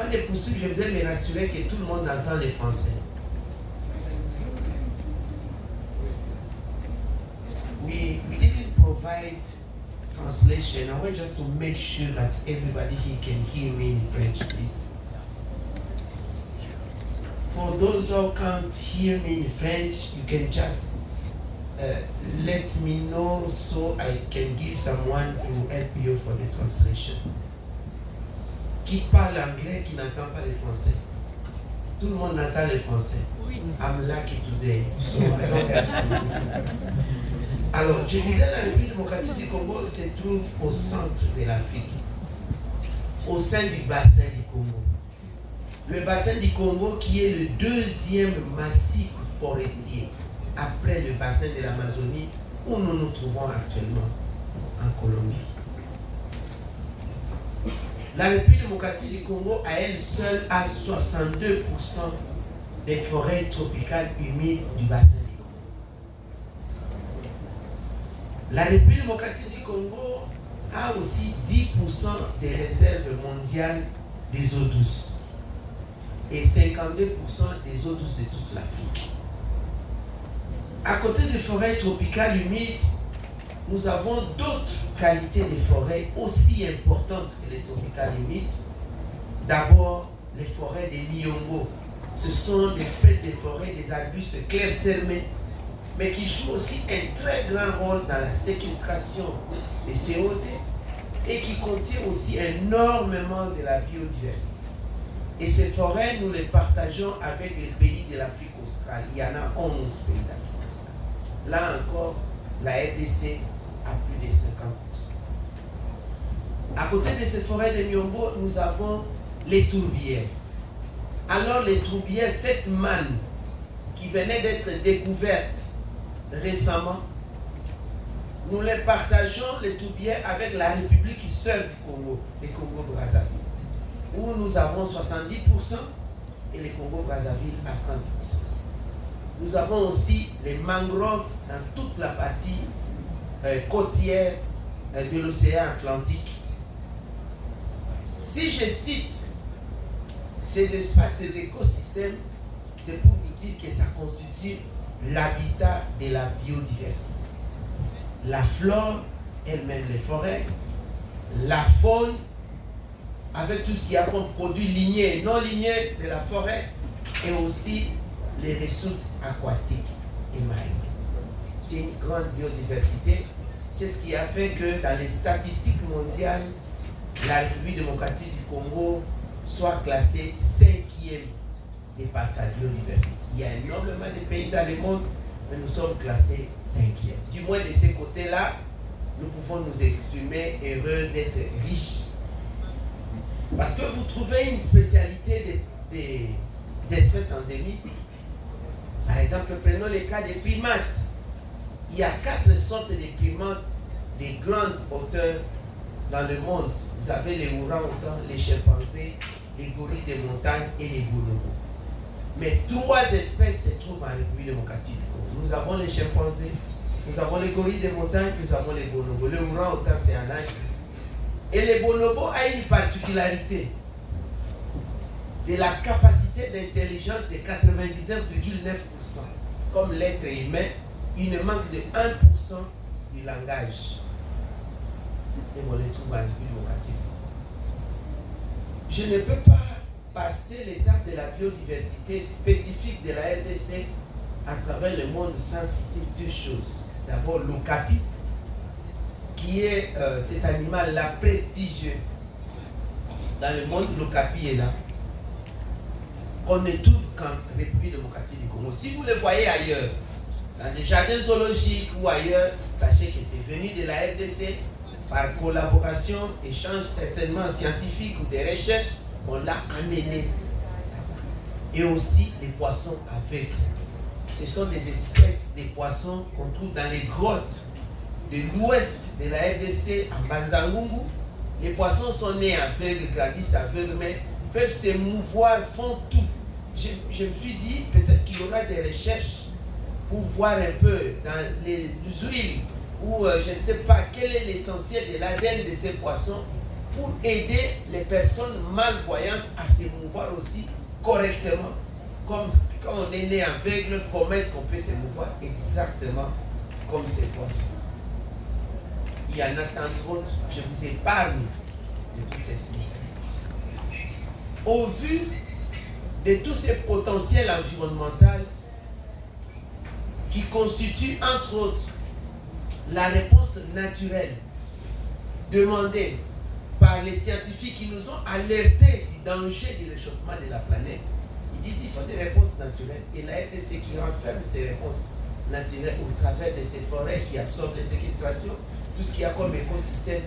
Avant de poursuivre, je voudrais me rassurer que tout le monde entend le français. We didn't provide translation. I want just to make sure that everybody here can hear me in French, please. For those who can't hear me in French, you can just let me know so I can give someone to help you for the translation. Qui parle anglais, qui n'entend pas le français? Tout le monde entend le français. Oui. I'm lucky today. So alors, je disais, la République démocratique du Congo se trouve au centre de l'Afrique, au sein du bassin du Congo. Le bassin du Congo qui est le deuxième massif forestier après le bassin de l'Amazonie où nous nous trouvons actuellement en Colombie. La République démocratique du Congo, à elle seule, a 62% des forêts tropicales humides du bassin du Congo. La République démocratique du Congo a aussi 10% des réserves mondiales des eaux douces et 52% des eaux douces de toute l'Afrique. À côté des forêts tropicales humides, nous avons d'autres qualités de forêts aussi importantes que les tropicales humides. D'abord, les forêts des Nyongo. Ce sont des espèces de forêts, des arbustes clairsemés, mais qui jouent aussi un très grand rôle dans la séquestration des CO2 et qui contiennent aussi énormément de la biodiversité. Et ces forêts, nous les partageons avec les pays de l'Afrique australe. Il y en a 11 pays d'Afrique australe. Là encore, la RDC a plus de 50%. À côté de ces forêts de Nyongo, nous avons les tourbières. Alors les tourbières, cette manne qui venait d'être découverte récemment, nous les partageons, les tourbières, avec la République sœur du Congo, le Congo-Brazzaville, où nous avons 70% et le Congo-Brazzaville à 30%. Nous avons aussi les mangroves dans toute la partie côtière de l'océan Atlantique. Si je cite ces espaces, ces écosystèmes, c'est pour vous dire que ça constitue l'habitat de la biodiversité. La flore, elle-même les forêts, la faune, avec tout ce qui a comme produit lignés et non lignés de la forêt, et aussi les ressources aquatiques et marines. C'est une grande biodiversité. C'est ce qui a fait que dans les statistiques mondiales, la République démocratique du Congo soit classée 5e de par sa biodiversité. Il y a énormément de pays dans le monde, mais nous sommes classés 5e. Du moins de ces côtés-là, nous pouvons nous exprimer heureux d'être riches. Parce que vous trouvez une spécialité des espèces endémiques. Par exemple, prenons le cas des primates. Il y a 4 sortes de primates de grande hauteur dans le monde. Vous avez les orang-outans, les chimpanzés, les gorilles des montagnes et les bonobos. Mais 3 espèces se trouvent en République démocratique du Congo. Nous avons les chimpanzés, nous avons les gorilles des montagnes, nous avons les bonobos. Le orang-outan, c'est en Asie. Et les bonobos ont une particularité de la capacité d'intelligence de 99,9%. Comme l'être humain, il ne manque de 1% du langage. Et on les trouve en République démocratique. Je ne peux pas passer l'étape de la biodiversité spécifique de la RDC à travers le monde sans citer 2 choses. D'abord, l'okapi, qui est cet animal-là prestigieux. Dans le monde, l'okapi est là. On ne trouve qu'en République démocratique du Congo. Si vous le voyez ailleurs, dans des jardins zoologiques ou ailleurs, sachez que c'est venu de la RDC par collaboration, échange certainement scientifique ou des recherches, on l'a amené. Et aussi les poissons aveugles. Ce sont des espèces de poissons qu'on trouve dans les grottes de l'ouest de la RDC, en Banzangungu. Les poissons sont nés aveugles, grandissent aveugles, mais peuvent se mouvoir, font tout. Je me suis dit, peut-être qu'il y aura des recherches pour voir un peu dans les huiles, ou je ne sais pas quel est l'essentiel de l'ADN de ces poissons, pour aider les personnes malvoyantes à se mouvoir aussi correctement. Comme quand on est né aveugle, comment est-ce qu'on peut se mouvoir exactement comme ces poissons? Il y en a tant d'autres, je vous épargne de toute cette vie. Au vu de tous ces potentiels environnementaux qui constituent entre autres la réponse naturelle demandée par les scientifiques qui nous ont alertés du danger du réchauffement de la planète, ils disent qu'il faut des réponses naturelles. Et la RDC qui renferme ces réponses naturelles au travers de ces forêts qui absorbent les séquestrations, tout ce qu'il y a comme écosystème